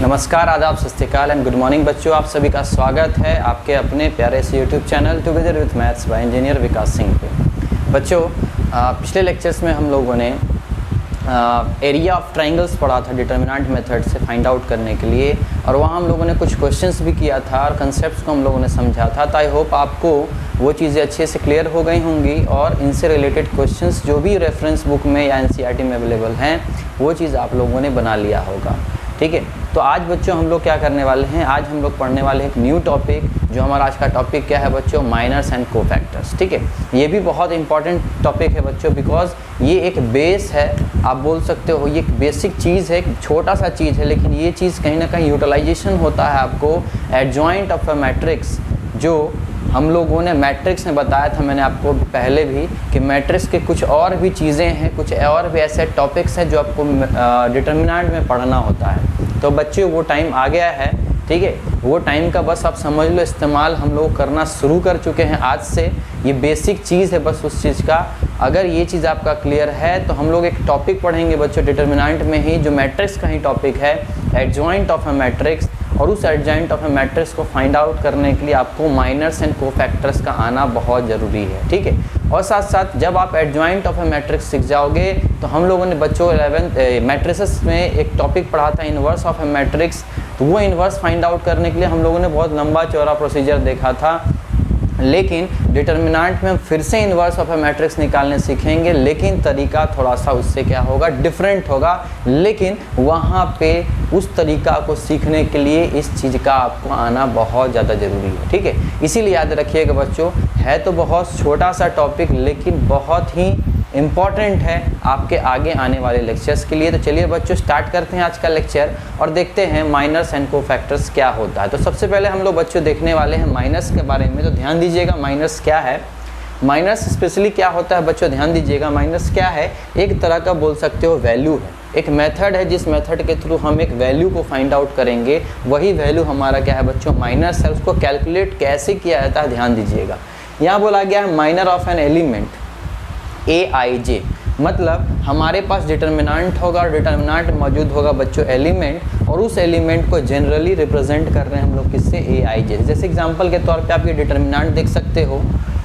नमस्कार, आदाब, सत श्री अकाल एंड गुड मॉर्निंग बच्चों। आप सभी का स्वागत है आपके अपने प्यारे से YouTube channel together with maths by engineer Vikas Singh पे। बच्चों, पिछले लेक्चर्स में हम लोगों ने एरिया ऑफ ट्राइंगल्स पढ़ा था डिटर्मिनेंट मेथड से फाइंड आउट करने के लिए, और वहाँ हम लोगों ने कुछ क्वेश्चंस भी किया था और कंसेप्ट्स को हम लोगों ने समझा था। तो आई होप आपको वो चीज़ें अच्छे से क्लियर हो गई होंगी और इनसे रिलेटेड क्वेश्चंस जो भी रेफरेंस बुक में या एनसीईआरटी में अवेलेबल हैं वो चीज़ आप लोगों ने बना लिया होगा। ठीक है, तो आज बच्चों हम लोग क्या करने वाले हैं, आज हम लोग पढ़ने वाले हैं एक न्यू टॉपिक। जो हमारा आज का टॉपिक क्या है बच्चों, माइनर्स एंड कोफैक्टर्स। ठीक है, ये भी बहुत इंपॉर्टेंट टॉपिक है बच्चों, बिकॉज ये एक बेस है, आप बोल सकते हो ये एक बेसिक चीज़ है, एक छोटा सा चीज़ है, लेकिन ये चीज़ कहीं ना कहीं यूटिलाइजेशन होता है आपको एडजॉइंट ऑफ अ मैट्रिक्स। जो हम लोगों ने मैट्रिक्स में बताया था मैंने आपको पहले भी कि मैट्रिक्स के कुछ और भी चीज़ें हैं, कुछ और भी ऐसे टॉपिक्स हैं जो आपको डिटर्मिनेंट में पढ़ना होता है। तो बच्चों वो टाइम आ गया है, ठीक है, वो टाइम का बस आप समझ लो इस्तेमाल हम लोग करना शुरू कर चुके हैं आज से। ये बेसिक चीज़ है बस उस चीज़ का। अगर ये चीज़ आपका क्लियर है तो हम लोग एक टॉपिक पढ़ेंगे बच्चों डिटर्मिनेंट में ही, जो मैट्रिक्स का ही टॉपिक है, एडजॉइंट ऑफ अ मैट्रिक्स। और उस एडजॉइंट ऑफ अ मैट्रिक्स को फाइंड आउट करने के लिए आपको माइनर्स एंड कोफैक्टर्स का आना बहुत ज़रूरी है। ठीक है, और साथ साथ जब आप एडजॉइंट ऑफ अ मैट्रिक्स सीख जाओगे तो हम लोगों ने बच्चों 11th मैट्रिसेस में एक टॉपिक पढ़ा था इन्वर्स ऑफ अ मैट्रिक्स। तो वो इन्वर्स फाइंड आउट करने के लिए हम लोगों ने बहुत लंबा चौड़ा प्रोसीजर देखा था, लेकिन डिटर्मिनेंट में हम फिर से इन्वर्स ऑफ अ मैट्रिक्स निकालने सीखेंगे, लेकिन तरीका थोड़ा सा उससे क्या होगा, डिफरेंट होगा। लेकिन वहाँ पे उस तरीका को सीखने के लिए इस चीज़ का आपको आना बहुत ज़्यादा ज़रूरी है। ठीक है, इसीलिए याद रखिएगा बच्चों, है तो बहुत छोटा सा टॉपिक लेकिन बहुत ही इम्पॉर्टेंट है आपके आगे आने वाले लेक्चर्स के लिए। तो चलिए बच्चों स्टार्ट करते हैं आज का लेक्चर और देखते हैं माइनर्स एंड कोफैक्टर्स क्या होता है। तो सबसे पहले हम लोग बच्चों देखने वाले हैं माइनर्स के बारे में। तो ध्यान दीजिएगा माइनर्स क्या है, माइनर्स स्पेशली क्या होता है बच्चों, ध्यान दीजिएगा। माइनर्स क्या है, एक तरह का बोल सकते हो वैल्यू है, एक मेथड है जिस मेथड के थ्रू हम एक वैल्यू को फाइंड आउट करेंगे। वही वैल्यू हमारा क्या है बच्चों, माइनर्स है। उसको कैलकुलेट कैसे किया जाता है ध्यान दीजिएगा। यहाँ बोला गया है minor of an element AIJ, मतलब हमारे पास डिटर्मिनेंट होगा और डिटर्मिनेंट मौजूद होगा बच्चों एलिमेंट, और उस एलिमेंट को जनरली रिप्रेजेंट कर रहे हैं हम लोग किससे, AIJ। जैसे एग्जांपल के तौर पे आप ये डिटर्मिनेंट देख सकते हो,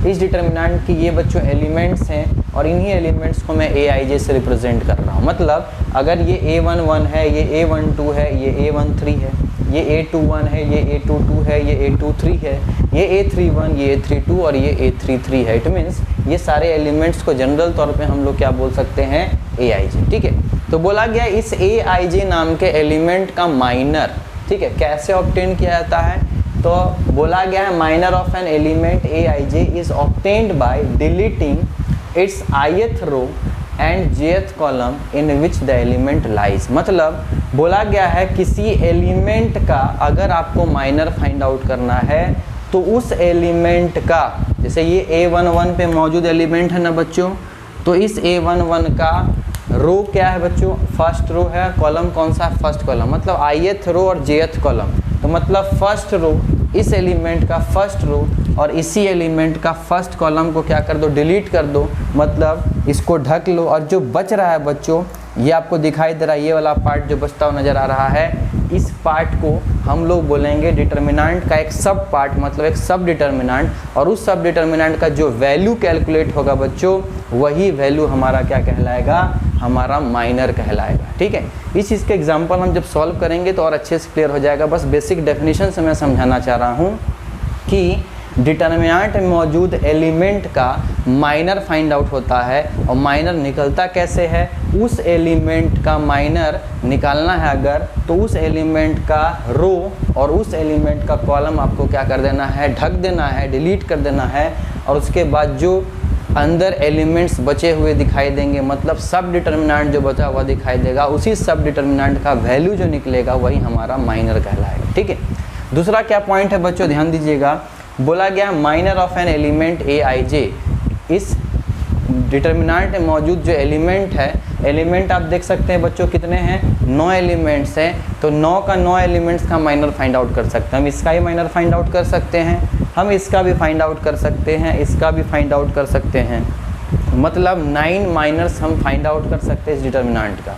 इस डिटर्मिनेंट की ये बच्चों एलिमेंट्स हैं और इन्हीं एलिमेंट्स को मैं AIJ से रिप्रेजेंट कर रहा हूँ। मतलब अगर ये A11 है, ये A12 है, ये A13 है, ये A21 है, ये A22 है, ये A23 है, ये A31, ये A32 और ये A33 है। इट मीन्स ये सारे एलिमेंट्स को जनरल तौर पे हम लोग क्या बोल सकते हैं, AIJ। ठीक है, तो बोला गया इस AIJ नाम के एलिमेंट का माइनर, ठीक है, कैसे ऑब्टेन किया जाता है। तो बोला गया है minor of an element AIJ is obtained by deleting its ith row and jth column in which the element lies. मतलब बोला गया है किसी एलिमेंट का अगर आपको माइनर फाइंड आउट करना है तो उस एलिमेंट का, जैसे ये A11 पे मौजूद एलिमेंट है ना बच्चों, तो इस A11 का रो क्या है बच्चों, फर्स्ट रो है, कॉलम कौन सा है, फर्स्ट कॉलम, मतलब ith रो और jth कॉलम। तो मतलब फर्स्ट रो, इस एलिमेंट का फर्स्ट रो और इसी एलिमेंट का फर्स्ट कॉलम को क्या कर दो, डिलीट कर दो, मतलब इसको ढक लो। और जो बच रहा है बच्चों, ये आपको दिखाई दे रहा है, ये वाला पार्ट जो बचता हुआ नज़र आ रहा है, इस पार्ट को हम लोग बोलेंगे डिटर्मिनेंट का एक सब पार्ट, मतलब एक सब डिटर्मिनेंट। और उस सब डिटर्मिनेंट का जो वैल्यू कैलकुलेट होगा बच्चों, वही वैल्यू हमारा क्या कहलाएगा, हमारा माइनर कहलाएगा। ठीक है, इस चीज़ के एग्जांपल हम जब सॉल्व करेंगे तो और अच्छे से क्लियर हो जाएगा। बस बेसिक डेफिनेशन से मैं समझाना चाह रहा हूँ कि डिटर्मिनेंट में मौजूद एलिमेंट का माइनर फाइंड आउट होता है, और माइनर निकलता कैसे है, उस एलिमेंट का माइनर निकालना है अगर, तो उस एलिमेंट का रो और उस एलिमेंट का कॉलम आपको क्या कर देना है, ढक देना है, डिलीट कर देना है। और उसके बाद जो अंदर एलिमेंट्स बचे हुए दिखाई देंगे, मतलब सब डिटर्मिनेंट जो बचा हुआ दिखाई देगा, उसी सब डिटर्मिनेंट का वैल्यू जो निकलेगा वही हमारा माइनर कहलाएगा। ठीक है, दूसरा क्या पॉइंट है बच्चों, ध्यान दीजिएगा। बोला गया minor of an element AIJ, इस डिटर्मिनेंट में मौजूद जो एलिमेंट है, एलिमेंट आप देख सकते हैं बच्चों कितने हैं, 9 एलिमेंट्स हैं। तो 9 का 9 एलिमेंट्स का माइनर फाइंड आउट कर सकते हैं। हम इसका ही माइनर फाइंड आउट कर सकते हैं, हम इसका भी फाइंड आउट कर सकते हैं, इसका भी फाइंड आउट कर सकते हैं। मतलब 9 माइनर्स हम फाइंड आउट कर सकते हैं इस डिटर्मिनेंट का।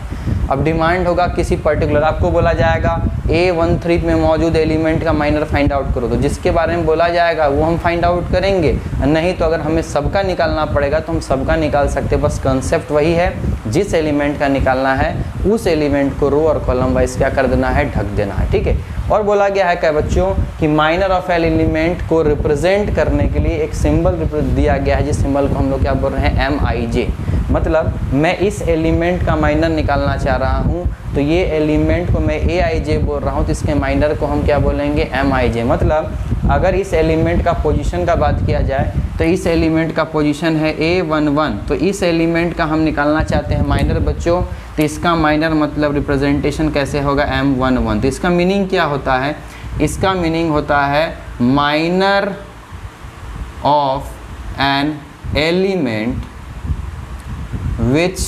अब डिमांड होगा किसी पर्टिकुलर, आपको बोला जाएगा A13 में मौजूद एलिमेंट का माइनर फाइंड आउट करो, तो जिसके बारे में बोला जाएगा वो हम फाइंड आउट करेंगे, नहीं तो अगर हमें सबका निकालना पड़ेगा तो हम सबका निकाल सकते हैं। बस कंसेप्ट वही है, जिस एलिमेंट का निकालना है उस एलिमेंट को रो और कॉलम वाइज क्या कर देना है, ढक देना है, ठीक है। और बोला गया है क्या बच्चों कि माइनर ऑफ एलिमेंट को रिप्रेजेंट करने के लिए एक सिंबल दिया गया है, जिस सिंबल को हम लोग क्या बोल रहे हैं, MIJ। मतलब मैं इस एलिमेंट का माइनर निकालना चाह रहा हूँ, तो ये एलिमेंट को मैं AIJ बोल रहा हूँ, तो इसके माइनर को हम क्या बोलेंगे, MIJ। मतलब अगर इस एलिमेंट का पोजीशन का बात किया जाए तो इस एलिमेंट का पोजीशन है A11, तो इस एलिमेंट का हम निकालना चाहते हैं माइनर बच्चों, तो इसका माइनर मतलब रिप्रेजेंटेशन कैसे होगा, M11। तो इसका मीनिंग क्या होता है, इसका मीनिंग होता है minor of an element which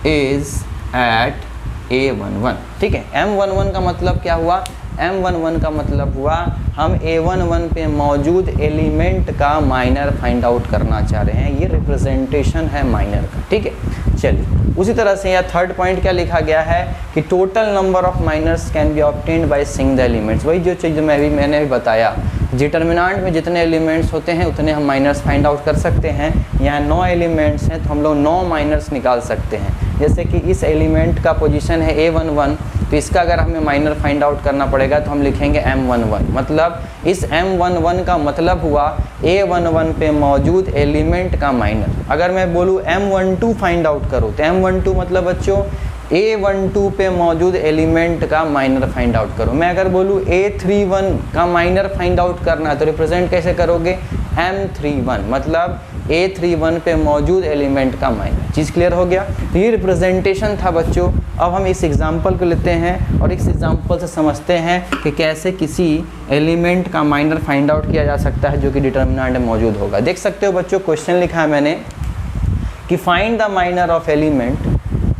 is at A11, ठीक है। M11 का मतलब क्या हुआ, M11 का मतलब हुआ हम A11 पे मौजूद एलिमेंट का माइनर फाइंड आउट करना चाह रहे हैं, ये रिप्रेजेंटेशन है माइनर का, ठीक है। चलिए उसी तरह से यहाँ थर्ड पॉइंट क्या लिखा गया है कि total number of minors can be obtained by seeing the elements. वही जो चीज़ मैंने भी बताया, डिटर्मिनेंट में जितने एलिमेंट्स होते हैं उतने हम माइनर्स फाइंड आउट कर सकते हैं। यहाँ 9 एलिमेंट्स हैं तो हम लोग 9 माइनर्स निकाल सकते हैं। जैसे कि इस एलिमेंट का पोजीशन है A11, तो इसका अगर हमें माइनर फाइंड आउट करना पड़ेगा तो हम लिखेंगे M11। मतलब इस M11 का मतलब हुआ A11 पे मौजूद एलिमेंट का माइनर। अगर मैं बोलूँ M12 फाइंड आउट करो, तो M12 मतलब बच्चों A12 पे मौजूद एलिमेंट का माइनर फाइंड आउट करो। मैं अगर बोलूँ A31 का माइनर फाइंड आउट करना है तो रिप्रेजेंट कैसे करोगे, M31 मतलब A31 पे मौजूद एलिमेंट का माइनर। चीज़ क्लियर हो गया। तो ये रिप्रेजेंटेशन था बच्चों। अब हम इस एग्जांपल को लेते हैं और इस एग्जांपल से समझते हैं कि कैसे किसी एलिमेंट का माइनर फाइंड आउट किया जा सकता है जो कि डिटर्मिनेंट में मौजूद होगा। देख सकते हो बच्चों, क्वेश्चन लिखा है मैंने कि find the minor of element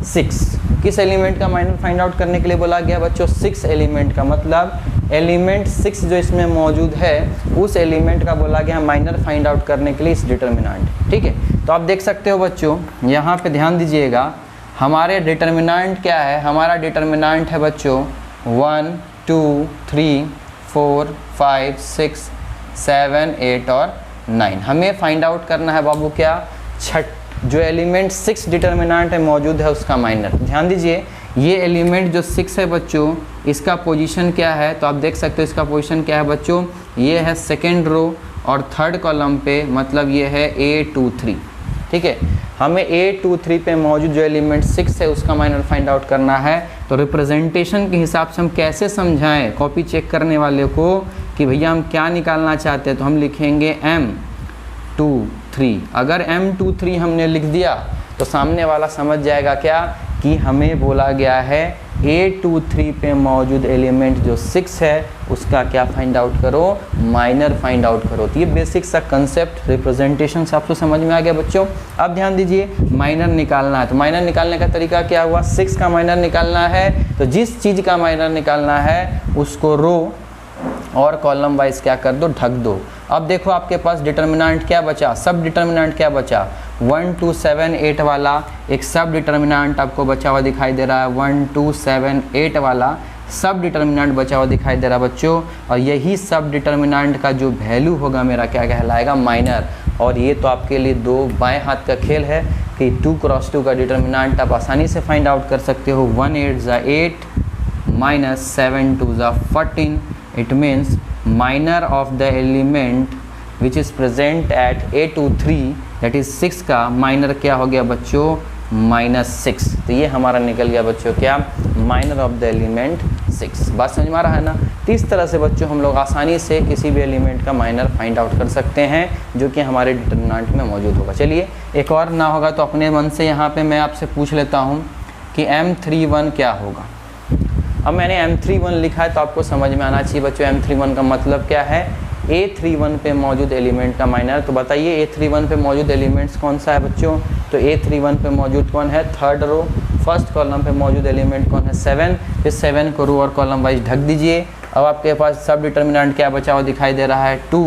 6। किस एलिमेंट का माइनर फाइंड आउट करने के लिए बोला गया बच्चों, 6 एलिमेंट का। मतलब एलिमेंट 6 जो इसमें मौजूद है उस एलिमेंट का बोला गया माइनर फाइंड आउट करने के लिए इस डिटर्मिनेंट, ठीक है। तो आप देख सकते हो बच्चों, यहाँ पे ध्यान दीजिएगा, हमारे डिटर्मिनेंट क्या है, हमारा डिटर्मिनेंट है बच्चों 1 2 3 4 5 6 7 8 और 9। हमें फाइंड आउट करना है बाबू क्या, जो एलिमेंट 6 डिटर्मिनेंट है मौजूद है उसका माइनर। ध्यान दीजिए, ये एलिमेंट जो 6 है बच्चों, इसका पोजीशन क्या है, तो आप देख सकते हो इसका पोजीशन क्या है बच्चों, ये है सेकेंड रो और थर्ड कॉलम पे, मतलब ये है A23, ठीक है। हमें A23 पे मौजूद जो एलिमेंट 6 है उसका माइनर फाइंड आउट करना है। तो रिप्रेजेंटेशन के हिसाब से हम कैसे समझाएं कॉपी चेक करने वाले को कि भैया हम क्या निकालना चाहते हैं, तो हम लिखेंगे M23। अगर M23 हमने लिख दिया तो सामने वाला समझ जाएगा क्या कि हमें बोला गया है A23 पे मौजूद एलिमेंट जो 6 है उसका क्या फाइंड आउट करो, माइनर फाइंड आउट करो। तो ये बेसिक सा कंसेप्ट रिप्रेजेंटेशन से आपको समझ में आ गया बच्चों। अब ध्यान दीजिए, माइनर निकालना है, तो माइनर निकालने का तरीका क्या हुआ, 6 का माइनर निकालना है, तो जिस चीज़ का माइनर निकालना है उसको रो और कॉलम वाइज क्या कर दो, ढक दो। अब देखो आपके पास डिटर्मिनेंट क्या बचा, सब डिटर्मिनेंट क्या बचा, 1 2 7 8 वाला एक सब डिटर्मिनेंट आपको बचा हुआ दिखाई दे रहा है, 1 2 7 8 वाला सब डिटर्मिनेंट बचा हुआ दिखाई दे रहा है बच्चों। और यही सब डिटर्मिनेंट का जो वैल्यू होगा मेरा क्या कहलाएगा, माइनर। और ये तो आपके लिए दो बाएं हाथ का खेल है कि 2 × 2 का डिटर्मिनेंट आप आसानी से फाइंड आउट कर सकते हो। 1 8 × 8 -7 2 × 14। It means minor of the element which is present at A23 that is 6 का माइनर क्या हो गया बच्चों, -6। तो ये हमारा निकल गया बच्चों क्या, माइनर ऑफ द एलिमेंट 6। बात समझ में आ रहा है ना। तो इस तरह से बच्चों हम लोग आसानी से किसी भी एलिमेंट का माइनर फाइंड आउट कर सकते हैं जो कि हमारे डिटर्मिनेंट में मौजूद होगा। चलिए एक और ना होगा तो अपने मन से यहाँ पे मैं आपसे पूछ लेता हूँ कि M31 क्या होगा। अब मैंने M31 लिखा है तो आपको समझ में आना चाहिए बच्चों M31 का मतलब क्या है, A31 पे मौजूद एलिमेंट का माइनर। तो बताइए A31 पे मौजूद एलिमेंट्स कौन सा है बच्चों, तो A31 पे मौजूद कौन है, थर्ड रो, फर्स्ट कॉलम पे मौजूद एलिमेंट कौन है, 7। फिर 7 को रो और कॉलम वाइज ढक दीजिए। अब आपके पास सब डिटर्मिनेंट क्या बचा हुआ दिखाई दे रहा है, 2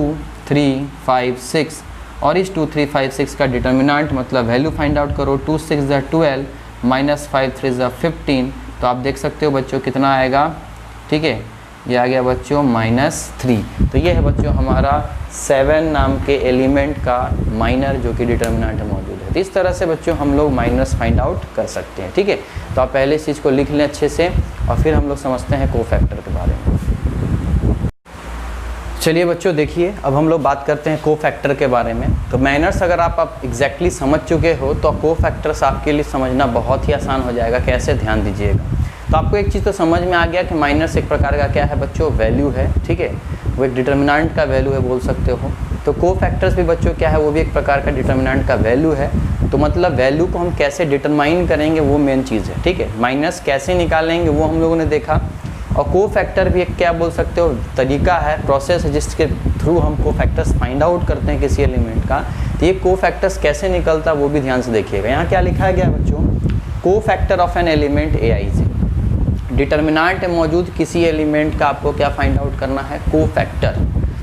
3 5 6। और इस 2 3 5 6 का डिटर्मिनेंट मतलब वैल्यू फाइंड आउट करो, 2 6 × 12 -5 3 ज़ा 15, तो आप देख सकते हो बच्चों कितना आएगा, ठीक है, ये आ गया बच्चों -3। तो ये है बच्चों हमारा 7 नाम के एलिमेंट का माइनर जो कि डिटर्मिनेंट में मौजूद है। तो इस तरह से बच्चों हम लोग माइनस फाइंड आउट कर सकते हैं, ठीक है। तो आप पहले इस चीज़ को लिख लें अच्छे से और फिर हम लोग समझते हैं कोफैक्टर के बारे में। चलिए बच्चों देखिए, अब हम लोग बात करते हैं कोफैक्टर के बारे में। तो माइनर्स अगर आप एग्जैक्टली समझ चुके हो तो कोफैक्टर्स आपके लिए समझना बहुत ही आसान हो जाएगा। कैसे, ध्यान दीजिएगा। तो आपको एक चीज़ तो समझ में आ गया कि माइनस एक प्रकार का क्या है बच्चों, वैल्यू है, ठीक है, वो एक डिटर्मिनेंट का वैल्यू है बोल सकते हो। तो कोफैक्टर्स भी बच्चों क्या है, वो भी एक प्रकार का डिटर्मिनेंट का वैल्यू है। तो मतलब वैल्यू को हम कैसे डिटरमाइन करेंगे वो मेन चीज़ है, ठीक है। माइनस कैसे निकालेंगे वो हम लोगों ने देखा। और कोफैक्टर भी एक क्या बोल सकते हो, तरीका है, प्रोसेस है जिसके थ्रू हम कोफैक्टर्स फाइंड आउट करते हैं किसी एलिमेंट का। तो ये कोफैक्टर्स कैसे निकलता वो भी ध्यान से देखिएगा। यहाँ क्या लिखा गया है बच्चों, cofactor of an element AIJ, determinant मौजूद किसी एलिमेंट का आपको क्या फाइंड आउट करना है, कोफैक्टर।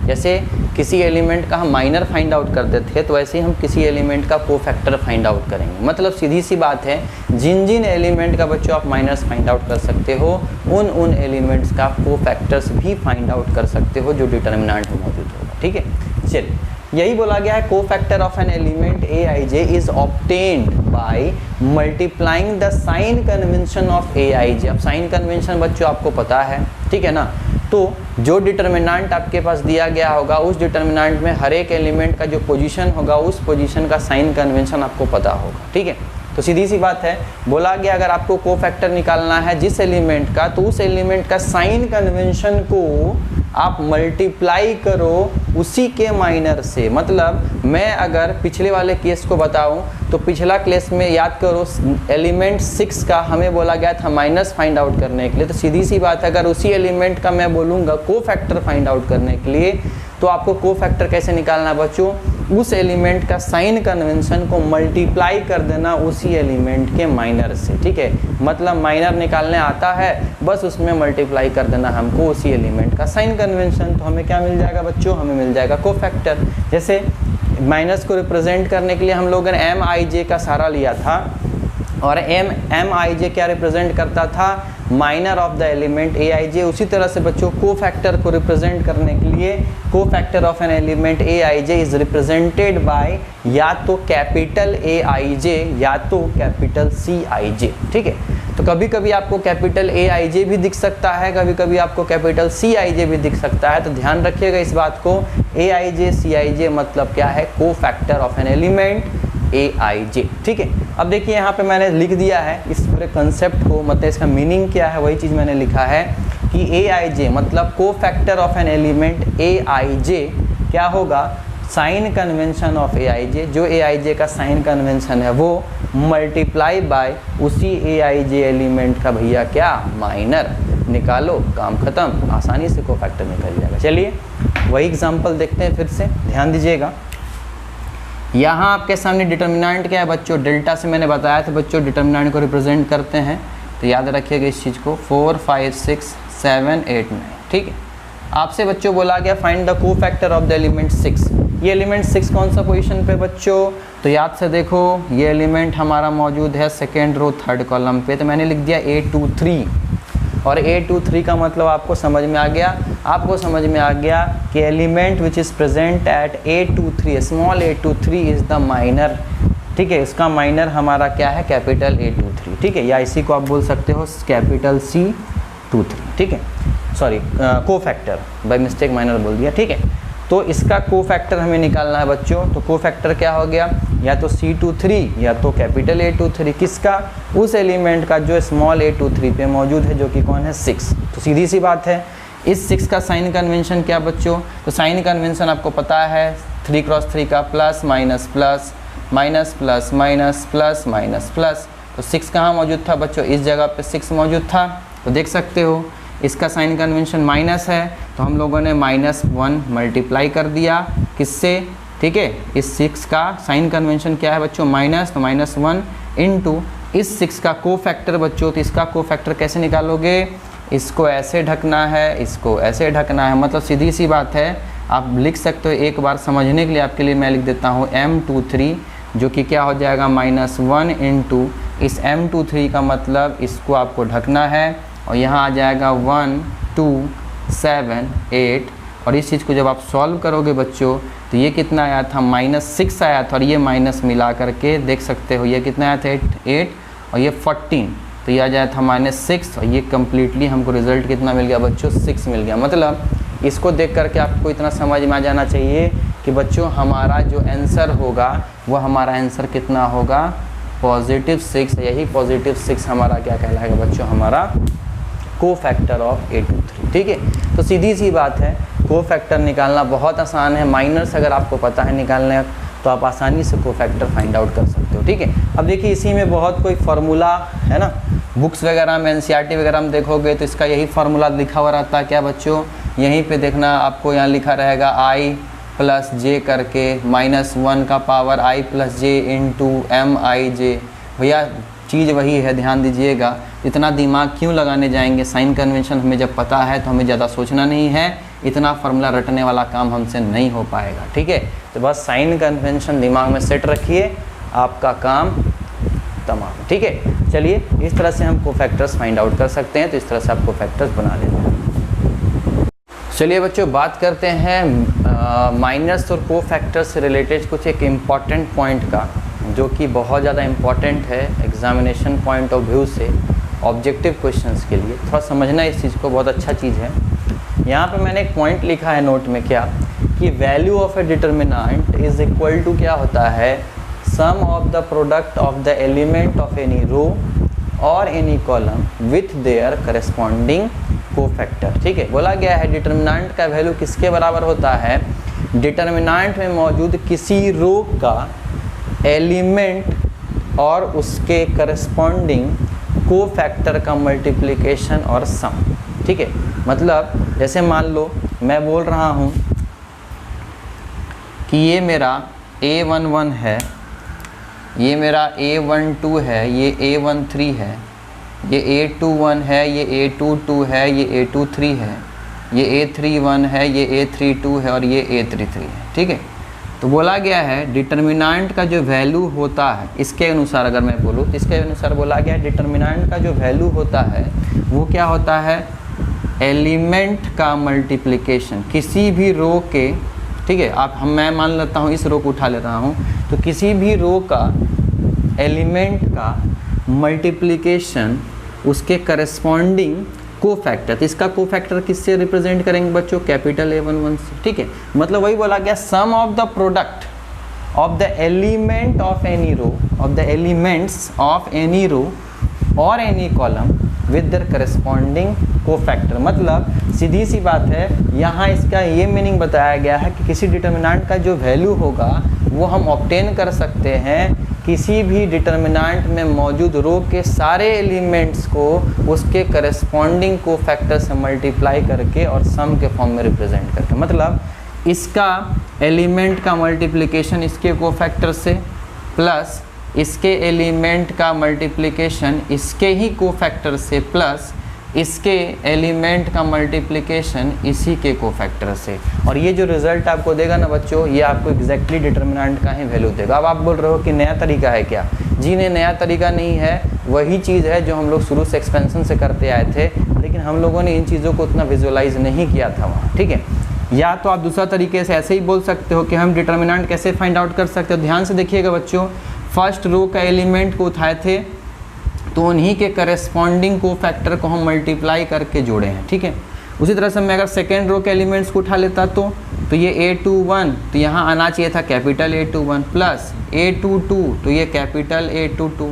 जैसे किसी एलिमेंट का हम माइनर फाइंड आउट करते थे, तो वैसे ही हम किसी एलिमेंट का कोफैक्टर फाइंड आउट करेंगे। मतलब सीधी सी बात है, जिन जिन एलिमेंट का बच्चों आप माइनर्स फाइंड आउट कर सकते हो, उन एलिमेंट्स का कोफैक्टर्स भी फाइंड आउट कर सकते हो जो डिटर्मिनेंट में मौजूद होगा, ठीक है। चलिए, यही बोला गया है, cofactor of an element AIJ is obtained by multiplying the sign convention of AIJ। अब साइन कन्वेंशन बच्चों आपको पता है, ठीक है ना। तो जो डिटर्मिनेंट आपके पास दिया गया होगा, उस डिटर्मिनेंट में हर एक एलिमेंट का जो पोजीशन होगा, उस पोजीशन का साइन कन्वेंशन आपको पता होगा, ठीक है। तो सीधी सी बात है, बोला गया अगर आपको कोफैक्टर निकालना है जिस एलिमेंट का, तो उस एलिमेंट का साइन कन्वेंशन को आप मल्टीप्लाई करो उसी के माइनर से। मतलब मैं अगर पिछले वाले केस को बताऊं तो पिछला केस में याद करो, एलिमेंट 6 का हमें बोला गया था माइनस फाइंड आउट करने के लिए। तो सीधी सी बात है, अगर उसी एलिमेंट का मैं बोलूँगा कोफैक्टर फाइंड आउट करने के लिए, तो आपको कोफैक्टर कैसे निकालना है बच्चों, उस एलिमेंट का साइन कन्वेंशन को मल्टीप्लाई कर देना उसी एलिमेंट के माइनर से, ठीक है। मतलब माइनर निकालने आता है, बस उसमें मल्टीप्लाई कर देना हमको उसी एलिमेंट का साइन कन्वेंशन। तो हमें क्या मिल जाएगा बच्चों, हमें मिल जाएगा कोफैक्टर। जैसे माइनस को रिप्रेजेंट करने के लिए हम लोगों ने MIJ का सहारा लिया था, और MIJ क्या रिप्रेजेंट करता था, minor of the element AIJ। उसी तरह से बच्चों कोफैक्टर को रिप्रेजेंट करने के लिए, cofactor of an element AIJ is represented by या तो कैपिटल AIJ या तो कैपिटल CIJ, ठीक है। तो कभी कभी आपको कैपिटल AIJ भी दिख सकता है, कभी कभी आपको कैपिटल CIJ भी दिख सकता है। तो ध्यान रखिएगा इस बात को, AIJ CIJ मतलब क्या है, cofactor of an element AIJ, ठीक है। अब देखिए यहाँ पे मैंने लिख दिया है इस पूरे कंसेप्ट को, मतलब इसका मीनिंग क्या है वही चीज़ मैंने लिखा है कि AIJ मतलब cofactor of an element AIJ क्या होगा, साइन कन्वेंशन ऑफ AIJ। जो AIJ का साइन कन्वेंशन है वो मल्टीप्लाई बाय उसी AIJ एलिमेंट का भैया क्या, माइनर। निकालो, काम खत्म, आसानी से कोफैक्टर निकल जाएगा। चलिए वही एग्जाम्पल देखते हैं फिर से, ध्यान दीजिएगा। यहाँ आपके सामने डिटर्मिनेंट क्या है बच्चों, डेल्टा से मैंने बताया था बच्चों डिटर्मिनेंट को रिप्रेजेंट करते हैं। तो याद रखिएगा इस चीज़ को, 4 5 6 7 8 9, ठीक है। आपसे बच्चों बोला गया find the cofactor of the element 6। ये एलिमेंट 6 कौन सा पोजीशन पे बच्चों, तो याद से देखो ये एलिमेंट हमारा मौजूद है सेकेंड रो थर्ड कॉलम पे। तो मैंने लिख दिया 8 2 3, और 8 2 3 का मतलब आपको समझ में आ गया, आपको समझ में आ गया कि element which is present at 8 2 3, small 8 2 3 is the minor, ठीक है। इसका माइनर हमारा क्या है, कैपिटल 8 2 3, ठीक है। या इसी को आप बोल सकते हो कैपिटल C23, ठीक है। Sorry, cofactor by mistake minor बोल दिया, ठीक है। तो इसका कोफैक्टर हमें निकालना है बच्चों। तो कोफैक्टर क्या हो गया, या तो C23 या तो कैपिटल 8 2 3, किसका, उस एलिमेंट का जो स्मॉल 8 2 3 पे मौजूद है, जो कि कौन है, 6। तो सीधी सी बात है, इस 6 का साइन कन्वेंशन क्या बच्चों, तो साइन कन्वेंशन आपको पता है 3 × 3 का plus minus plus minus plus minus plus minus plus. तो 6 कहाँ मौजूद था बच्चों, इस जगह पे 6 मौजूद था। तो देख सकते हो इसका साइन कन्वेंशन माइनस है, तो हम लोगों ने -1 मल्टीप्लाई कर दिया किससे, ठीक है। इस 6 का साइन कन्वेंशन क्या है बच्चों, माइनस, तो -1 इंटू इस 6 का कोफैक्टर बच्चों। तो इसका कोफैक्टर कैसे निकालोगे, इसको ऐसे ढकना है, इसको ऐसे ढकना है। मतलब सीधी सी बात है, आप लिख सकते हो, एक बार समझने के लिए आपके लिए मैं लिख देता हूँ M23, जो कि क्या हो जाएगा -1 इंटू इस M23 का मतलब इसको आपको ढकना है और यहाँ आ जाएगा 1 2 7 8 और इस चीज़ को जब आप सॉल्व करोगे बच्चों तो ये कितना आया था -6 आया था और ये माइनस मिला करके देख सकते हो ये कितना आया था 8 और ये 14 तो ये आ जाया था -6 और ये कम्प्लीटली हमको रिजल्ट कितना मिल गया बच्चों 6 मिल गया। मतलब इसको देख करके आपको इतना समझ में आ जाना चाहिए कि बच्चों हमारा जो आंसर होगा वो हमारा आंसर कितना होगा +6। यही +6 हमारा क्या कहलाएगा बच्चों हमारा कोफैक्टर ऑफ A23। ठीक है, तो सीधी सी बात है कोफैक्टर निकालना बहुत आसान है। माइनर्स अगर आपको पता है निकालने तो आप आसानी से कोफैक्टर फाइंड आउट कर सकते हो। ठीक है, अब देखिए इसी में बहुत कोई फार्मूला है ना, बुक्स वगैरह में NCERT वगैरह में देखोगे तो इसका यही फार्मूला लिखा हुआ रहता है। क्या बच्चों, यहीं पे देखना आपको यहाँ लिखा रहेगा I + j करके -1 का पावर I + j × MIj। भैया चीज़ वही है, ध्यान दीजिएगा। इतना दिमाग क्यों लगाने जाएंगे, साइन कन्वेंशन हमें जब पता है तो हमें ज़्यादा सोचना नहीं है, इतना फार्मूला रटने वाला काम हमसे नहीं हो पाएगा। ठीक है, तो बस साइन कन्वेंशन दिमाग में सेट रखिए, आपका काम तमाम। ठीक है, चलिए इस तरह से हम कोफैक्टर्स फाइंड आउट कर सकते हैं। तो इस तरह से आप कोफैक्टर्स बना लेते हैं। चलिए बच्चों बात करते हैं माइनर्स और कोफैक्टर्स से रिलेटेड कुछ एक इम्पॉर्टेंट पॉइंट का, जो कि बहुत ज़्यादा इम्पॉर्टेंट है एग्जामिनेशन पॉइंट ऑफ व्यू से ऑब्जेक्टिव क्वेश्चंस के लिए। थोड़ा समझना इस चीज़ को, बहुत अच्छा चीज़ है। यहाँ पे मैंने एक पॉइंट लिखा है नोट में, क्या कि value of a determinant is equal to क्या होता है, sum of the product of the element of any row और any column with their corresponding cofactor. ठीक है, बोला गया है डिटर्मिनेंट का वैल्यू किसके बराबर होता है, डिटर्मिनेंट में मौजूद किसी रो का एलिमेंट और उसके करस्पॉन्डिंग कोफैक्टर का मल्टीप्लिकेशन और सम। ठीक है, मतलब जैसे मान लो मैं बोल रहा हूँ कि ये मेरा A11 है, ये मेरा A12 है, ये A13 है, ये A21 है, ये A22 है, ये A23 है, ये A31 है, ये A32 है और ये A33 है। ठीक है, तो बोला गया है डिटर्मिनेंट का जो वैल्यू होता है, इसके अनुसार अगर मैं बोलूँ तो इसके अनुसार बोला गया है डिटर्मिनेंट का जो वैल्यू होता है वो क्या होता है, एलिमेंट का मल्टीप्लिकेशन किसी भी रो के। ठीक है, आप मैं मान लेता हूँ इस रो को उठा ले रहा हूँ, तो किसी भी रो का एलिमेंट का मल्टीप्लिकेशन उसके करस्पॉन्डिंग कोफैक्टर। तो इसका कोफैक्टर किससे रिप्रेजेंट करेंगे बच्चों, कैपिटल A11 से। ठीक है, मतलब वही बोला गया sum of the product of the element of any row, of the elements of any row और any column with their corresponding cofactor. मतलब सीधी सी बात है, यहाँ इसका ये मीनिंग बताया गया है कि किसी डिटर्मिनेंट का जो वैल्यू होगा वो हम ऑब्टेन कर सकते हैं किसी भी डिटर्मिनेंट में मौजूद रो के सारे एलिमेंट्स को उसके करस्पॉन्डिंग कोफैक्टर से मल्टीप्लाई करके और सम के फॉर्म में रिप्रेजेंट करके। मतलब इसका एलिमेंट का मल्टीप्लिकेशन इसके कोफैक्टर से प्लस इसके एलिमेंट का मल्टीप्लिकेशन इसके ही कोफैक्टर से प्लस इसके एलिमेंट का मल्टीप्लिकेशन इसी के कोफैक्टर से। और ये जो रिज़ल्ट आपको देगा ना बच्चों, ये आपको एग्जैक्टली डिटर्मिनेंट का ही वैल्यू देगा। अब आप बोल रहे हो कि नया तरीका है क्या, जी नहीं, नया तरीका नहीं है, वही चीज़ है जो हम लोग शुरू से एक्सपेंशन से करते आए थे, लेकिन हम लोगों ने इन चीज़ों को उतना विजुअलाइज नहीं किया था वहाँ। ठीक है, या तो आप दूसरा तरीके से ऐसे ही बोल सकते हो कि हम डिटर्मिनेंट कैसे फाइंड आउट कर सकते हो। ध्यान से देखिएगा बच्चों, फर्स्ट रो का एलिमेंट को उठाए थे तो उन्हीं के करस्पॉन्डिंग कोफैक्टर को हम मल्टीप्लाई करके जोड़े हैं। ठीक है, उसी तरह से मैं अगर सेकेंड रो के एलिमेंट्स को उठा लेता तो ये A21, तो यहाँ आना चाहिए था कैपिटल A21 प्लस A22, तो ये कैपिटल A22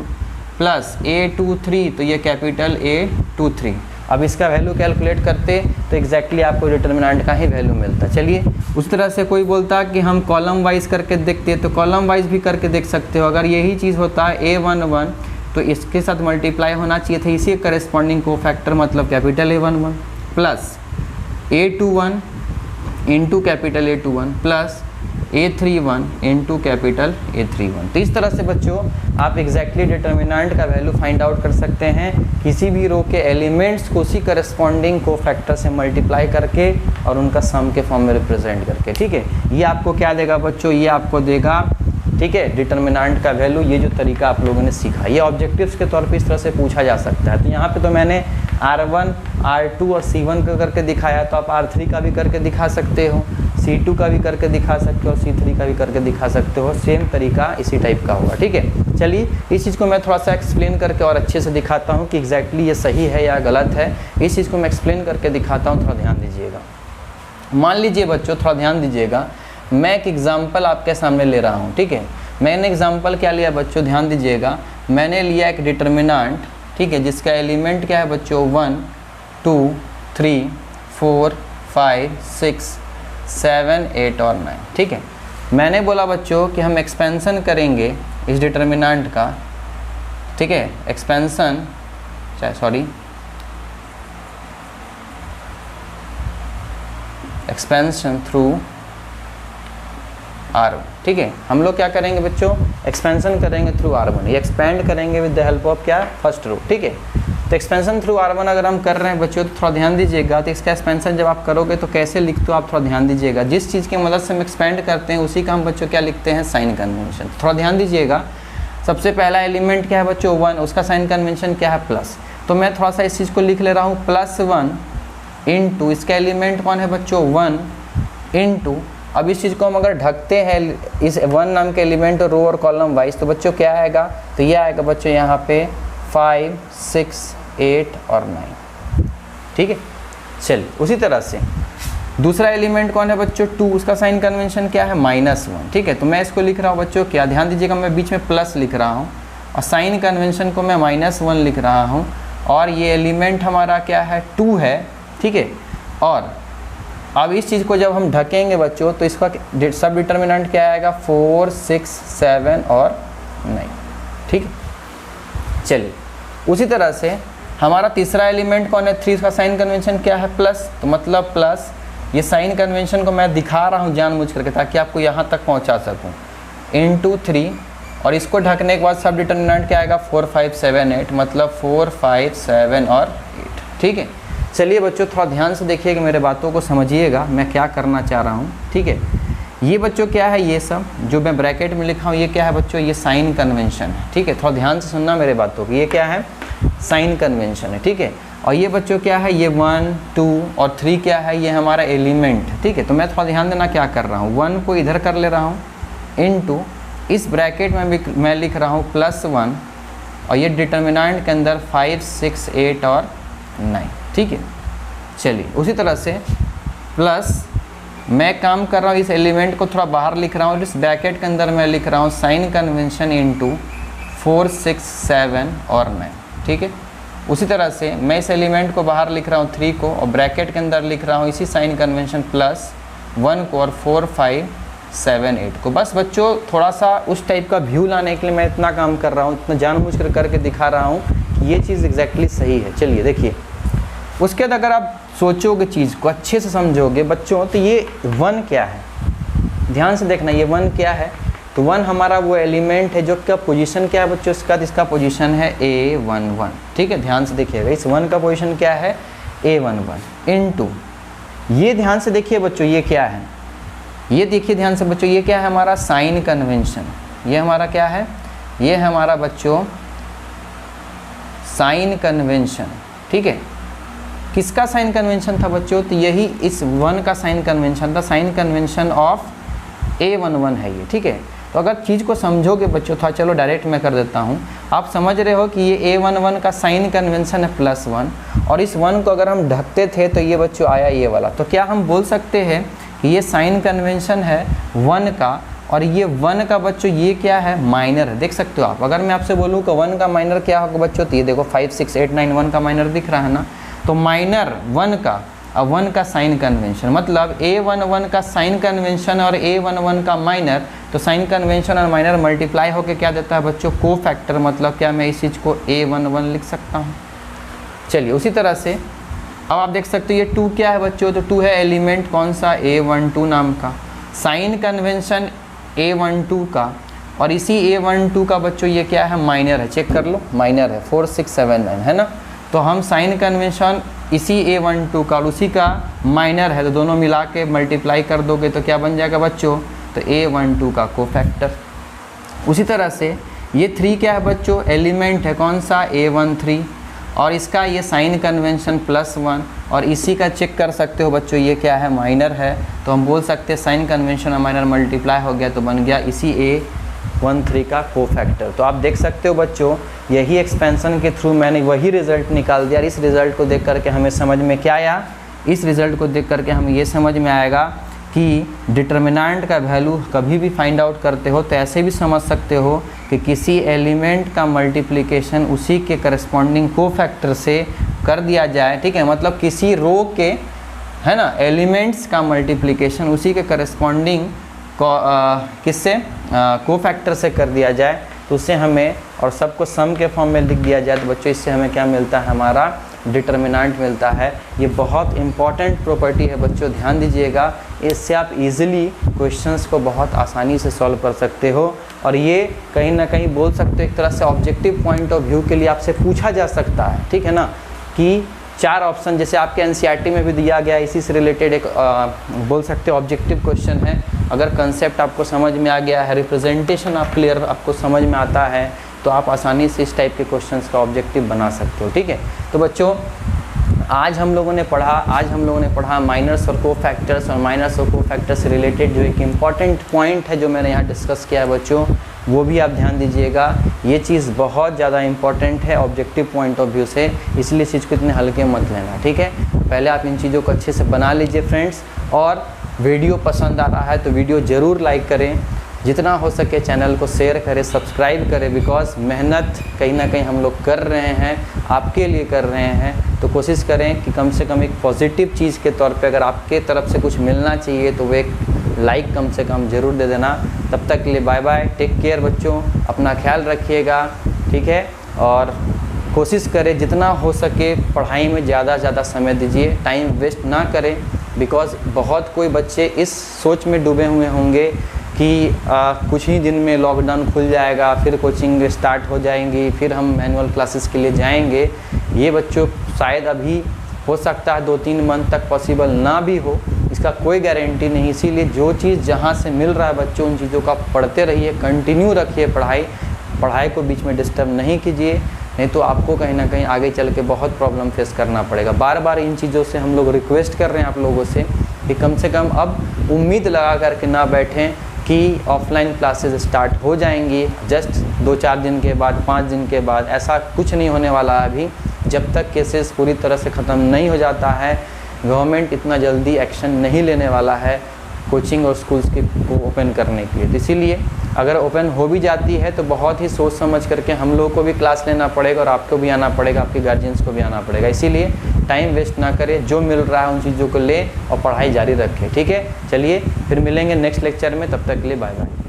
प्लस A23, तो ये कैपिटल A23। अब इसका वैल्यू कैलकुलेट करते तो एग्जैक्टली आपको डिटर्मिनेंट का ही वैल्यू मिलता। चलिए उस तरह से कोई बोलता कि हम कॉलम वाइज करके देखते, तो कॉलम वाइज भी करके देख सकते हो। अगर यही चीज़ होता है A11 तो इसके साथ मल्टीप्लाई होना चाहिए था इसी करस्पॉन्डिंग कोफैक्टर, मतलब capital A11 plus A21 into capital A21 plus A31 into capital A31। तो इस तरह से बच्चों आप एग्जैक्टली डिटर्मिनेंट का वैल्यू फाइंड आउट कर सकते हैं किसी भी रो के एलिमेंट्स को उसी करस्पॉन्डिंग कोफैक्टर से मल्टीप्लाई करके और उनका सम के फॉर्म में रिप्रेजेंट करके। ठीक है, ये आपको क्या देगा बच्चों, ये आपको देगा ठीक है, डिटर्मिनेंट का वैल्यू, ये जो तरीका आप लोगों ने सीखा, ये ऑब्जेक्टिव्स के तौर पे इस तरह से पूछा जा सकता है। तो यहाँ पे तो मैंने R1, R2 और C1 का करके दिखाया, तो आप R3 का भी करके दिखा सकते हो, C2 का भी करके दिखा सकते हो, C3 का भी करके दिखा सकते हो। सेम तरीका इसी टाइप का होगा, ठीक है। चलिए इस चीज़ को मैं थोड़ा सा एक्सप्लेन करके और अच्छे से दिखाता हूँ कि एग्जैक्टली ये सही है या गलत है। इस चीज़ को मैं एक्सप्लेन करके दिखाता हूँ, थोड़ा ध्यान दीजिएगा। मान लीजिए बच्चों, थोड़ा ध्यान दीजिएगा, मैं एक एग्जाम्पल आपके सामने ले रहा हूँ, ठीक है। मैंने एग्जाम्पल क्या लिया बच्चों, ध्यान दीजिएगा। मैंने लिया एक डिटर्मिनेंट, ठीक है, जिसका एलिमेंट क्या है बच्चों, 1 2 3 4 5 6 7 8 और 9, ठीक है। मैंने बोला बच्चों कि हम एक्सपेंशन करेंगे इस डिटर्मिनेंट का, ठीक है, एक्सपेंशन एक्सपेंशन थ्रू R1, ठीक है। हम लोग क्या करेंगे बच्चों, एक्सपेंशन करेंगे थ्रू R1, ये एक्सपेंड करेंगे विद द हेल्प ऑफ क्या, फर्स्ट रो, ठीक है। तो एक्सपेंशन थ्रू R1 अगर हम कर रहे हैं बच्चों, तो थोड़ा ध्यान दीजिएगा। तो इसका एक्सपेंशन जब आप करोगे तो कैसे लिखते हो आप, थोड़ा ध्यान दीजिएगा। जिस चीज़ की मदद से हम एक्सपेंड करते हैं उसी का हम बच्चों क्या लिखते हैं, साइन कन्वेंशन। थोड़ा ध्यान दीजिएगा। सबसे पहला एलिमेंट क्या है बच्चों, 1, उसका साइन कन्वेंशन क्या है, प्लस। तो मैं थोड़ा सा इस चीज़ को लिख ले रहा हूँ, +1 इंटू इसका एलिमेंट कौन है बच्चों, 1 इंटू, अब इस चीज़ को हम अगर ढकते हैं इस 1 नाम के एलिमेंट रो और कॉलम वाइज, तो बच्चों क्या आएगा, तो ये आएगा बच्चों यहाँ पे 5 6 8 और 9, ठीक है। चलिए उसी तरह से दूसरा एलिमेंट कौन है बच्चों, 2, उसका साइन कन्वेंशन क्या है, -1, ठीक है। तो मैं इसको लिख रहा हूँ बच्चों, क्या ध्यान दीजिएगा, मैं बीच में प्लस लिख रहा हूँ और साइन कन्वेंशन को मैं -1 लिख रहा हूँ, और ये एलिमेंट हमारा क्या है, 2 है, ठीक है। और अब इस चीज़ को जब हम ढकेंगे बच्चों, तो इसका सब डिटर्मिनेंट क्या आएगा, 4 6 7 और 9, ठीक है। चलिए उसी तरह से हमारा तीसरा एलिमेंट कौन है, 3, उसका साइन कन्वेंशन क्या है, प्लस। तो मतलब प्लस, ये साइन कन्वेंशन को मैं दिखा रहा हूँ जानबूझ करके ताकि आपको यहाँ तक पहुँचा सकूँ, इंटू 3, और इसको ढकने के बाद सब डिटर्मिनेंट क्या आएगा, 4 5 7 8, मतलब 4 5 7 और 8, ठीक है। चलिए बच्चों थोड़ा ध्यान से देखिएगा, मेरे बातों को समझिएगा मैं क्या करना चाह रहा हूँ, ठीक है। ये बच्चों क्या है, ये सब जो मैं ब्रैकेट में लिखा हूँ ये क्या है बच्चों, ये साइन कन्वेंशन है, ठीक है। थोड़ा ध्यान से सुनना मेरे बातों को, ये क्या है, साइन कन्वेंशन है, ठीक है। और ये बच्चों क्या है, ये 1 2 और 3 क्या है, ये हमारा एलिमेंट, ठीक है। तो मैं थोड़ा ध्यान देना क्या कर रहा हूँ, 1 को इधर कर ले रहा हूँ, इनटू इस ब्रैकेट में मैं लिख रहा हूँ +1, और ये डिटर्मिनेंट के अंदर 5 6 8 और 9, ठीक है। चलिए उसी तरह से प्लस मैं काम कर रहा हूँ, इस एलिमेंट को थोड़ा बाहर लिख रहा हूँ, इस ब्रैकेट के अंदर मैं लिख रहा हूँ साइन कन्वेंशन इंटू 4 6 7 और 9, ठीक है। उसी तरह से मैं इस एलिमेंट को बाहर लिख रहा हूँ 3 को, और ब्रैकेट के अंदर लिख रहा हूँ इसी साइन कन्वेंशन +1 को और 4 5 7 8 को। बस बच्चों थोड़ा सा उस टाइप का व्यू लाने के लिए मैं इतना काम कर रहा हूँ, इतना जानबूझ कर करके दिखा रहा हूँ कि ये चीज़ एग्जैक्टली सही है। चलिए देखिए, उसके बाद अगर आप सोचोगे चीज़ को अच्छे से समझोगे बच्चों, तो ये 1 क्या है, ध्यान से देखना, ये 1 क्या है। तो 1 हमारा वो एलिमेंट है जो का पोजीशन क्या है बच्चों, इसका पोजीशन है A11, ठीक है। ध्यान से देखिएगा, इस 1 का पोजीशन क्या है, A11 इनटू, ये ध्यान से देखिए बच्चों, ये क्या है, ये देखिए ध्यान से बच्चों, ये क्या है हमारा साइन कन्वेंशन, ये हमारा क्या है, ये है हमारा बच्चों साइन कन्वेंशन, ठीक है। किसका साइन कन्वेंशन था बच्चों, तो यही इस 1 का साइन कन्वेंशन था, साइन कन्वेंशन ऑफ A11 है ये, ठीक है। तो अगर चीज़ को समझोगे बच्चों, था चलो डायरेक्ट मैं कर देता हूँ, आप समझ रहे हो कि ये A11 का साइन कन्वेंशन है +1, और इस 1 को अगर हम ढकते थे तो ये बच्चों आया ये वाला। तो क्या हम बोल सकते हैं कि ये साइन कन्वेंशन है 1 का, और ये 1 का बच्चों ये क्या है, माइनर है। देख सकते हो आप, अगर मैं आपसे बोलूँ कि 1 का माइनर क्या होगा बच्चों, तो ये देखो 5 6 8 9 1 का माइनर दिख रहा है ना। तो माइनर 1 का और 1 का साइन कन्वेंशन, मतलब A11 का साइन कन्वेंशन और A11 का माइनर, तो साइन कन्वेंशन और माइनर मल्टीप्लाई होकर क्या देता है बच्चों, को फैक्टर, मतलब क्या मैं इस चीज़ को A11 लिख सकता हूँ। चलिए उसी तरह से अब आप देख सकते हो ये 2 क्या है बच्चों, तो 2 है एलिमेंट कौन सा, A12 नाम का, साइन कन्वेंशन A12 का, और इसी A12 का बच्चों ये क्या है, माइनर है, चेक कर लो, माइनर है 4 6 7 9 है ना। तो हम साइन कन्वेंशन इसी A12 का और उसी का माइनर है, तो दोनों मिला के मल्टीप्लाई कर दोगे तो क्या बन जाएगा बच्चों, तो A12 का कोफैक्टर, उसी तरह से ये 3 क्या है बच्चों, एलिमेंट है, कौन सा, A13, और इसका ये साइन कन्वेंशन +1, और इसी का चेक कर सकते हो बच्चों, ये क्या है, माइनर है, तो हम बोल सकते हैं साइन कन्वेंशन और माइनर मल्टीप्लाई हो गया तो बन गया इसी A13 का कोफैक्टर। तो आप देख सकते हो बच्चों, यही एक्सपेंशन के थ्रू मैंने वही रिज़ल्ट निकाल दिया। इस रिज़ल्ट को देख करके हमें समझ में क्या आया, इस रिज़ल्ट को देख करके हमें ये समझ में आएगा कि डिटर्मिनेंट का वैल्यू कभी भी फाइंड आउट करते हो तो ऐसे भी समझ सकते हो कि किसी एलिमेंट का मल्टीप्लिकेशन उसी के करस्पॉन्डिंग कोफैक्टर से कर दिया जाए, ठीक है, मतलब किसी रो के, है ना, एलिमेंट्स का मल्टीप्लिकेशन उसी के करस्पॉन्डिंग किससे, कोफैक्टर से कर दिया जाए तो उससे हमें, और सबको सम के फॉर्म में लिख दिया जाए तो बच्चों इससे हमें क्या मिलता है, हमारा डिटर्मिनेंट मिलता है। ये बहुत इंपॉर्टेंट प्रॉपर्टी है बच्चों, ध्यान दीजिएगा, इससे आप इजीली क्वेश्चंस को बहुत आसानी से सॉल्व कर सकते हो, और ये कहीं ना कहीं बोल सकते हो एक तरह से ऑब्जेक्टिव पॉइंट ऑफ व्यू के लिए आपसे पूछा जा सकता है, ठीक है ना, कि 4 ऑप्शन जैसे आपके एनसीईआरटी में भी दिया गया, इसी से रिलेटेड एक बोल सकते हो ऑब्जेक्टिव क्वेश्चन है। अगर कंसेप्ट आपको समझ में आ गया है, रिप्रेजेंटेशन आप क्लियर आपको समझ में आता है, तो आप आसानी से इस टाइप के क्वेश्चंस का ऑब्जेक्टिव बना सकते हो, ठीक है। तो बच्चों आज हम लोगों ने पढ़ा माइनर्स और कोफैक्टर्स, और माइनर्स और कोफैक्टर्स से रिलेटेड जो एक इम्पॉर्टेंट पॉइंट है जो मैंने यहाँ डिस्कस किया है बच्चों, वो भी आप ध्यान दीजिएगा। ये चीज़ बहुत ज़्यादा इंपॉर्टेंट है ऑब्जेक्टिव पॉइंट ऑफ व्यू से, इसलिए इस चीज़ को इतने हल्के मत लेना, ठीक है। पहले आप इन चीज़ों को अच्छे से बना लीजिए फ्रेंड्स, और वीडियो पसंद आ रहा है तो वीडियो ज़रूर लाइक करें, जितना हो सके चैनल को शेयर करें, सब्सक्राइब करें, बिकॉज मेहनत कहीं ना कहीं हम लोग कर रहे हैं, आपके लिए कर रहे हैं, तो कोशिश करें कि कम से कम एक पॉजिटिव चीज़ के तौर पे अगर आपके तरफ से कुछ मिलना चाहिए तो वो एक लाइक कम से कम ज़रूर दे देना। तब तक के लिए बाय बाय, टेक केयर बच्चों, अपना ख्याल रखिएगा, ठीक है, और कोशिश करें जितना हो सके पढ़ाई में ज़्यादा से ज़्यादा समय दीजिए, टाइम वेस्ट ना करें, बिकॉज बहुत कोई बच्चे इस सोच में डूबे हुए होंगे कि कुछ ही दिन में लॉकडाउन खुल जाएगा, फिर कोचिंग स्टार्ट हो जाएंगी, फिर हम मैनुअल क्लासेस के लिए जाएंगे। ये बच्चों शायद अभी हो सकता है 2-3 मंथ तक पॉसिबल ना भी हो, इसका कोई गारंटी नहीं। इसीलिए जो चीज़ जहाँ से मिल रहा है बच्चों, उन चीज़ों को आप पढ़ते रहिए, कंटिन्यू रखिए पढ़ाई को बीच में डिस्टर्ब नहीं कीजिए, नहीं तो आपको कहीं ना कहीं आगे चल के बहुत प्रॉब्लम फेस करना पड़ेगा। बार बार इन चीज़ों से हम लोग रिक्वेस्ट कर रहे हैं आप लोगों से कि कम से कम अब उम्मीद लगा करके ना बैठें कि ऑफलाइन क्लासेस स्टार्ट हो जाएंगी जस्ट 2-4 दिन के बाद, 5 दिन के बाद। ऐसा कुछ नहीं होने वाला है अभी, जब तक केसेस पूरी तरह से ख़त्म नहीं हो जाता है। गवर्नमेंट इतना जल्दी एक्शन नहीं लेने वाला है कोचिंग और स्कूल्स को ओपन करने के लिए। तो इसीलिए अगर ओपन हो भी जाती है तो बहुत ही सोच समझ करके हम लोगों को भी क्लास लेना पड़ेगा, और आपको भी आना पड़ेगा, आपके गार्जियंस को भी आना पड़ेगा। इसीलिए टाइम वेस्ट ना करें, जो मिल रहा है उन चीज़ों को ले और पढ़ाई जारी रखें, ठीक है। चलिए फिर मिलेंगे नेक्स्ट लेक्चर में, तब तक के लिए बाय बाय।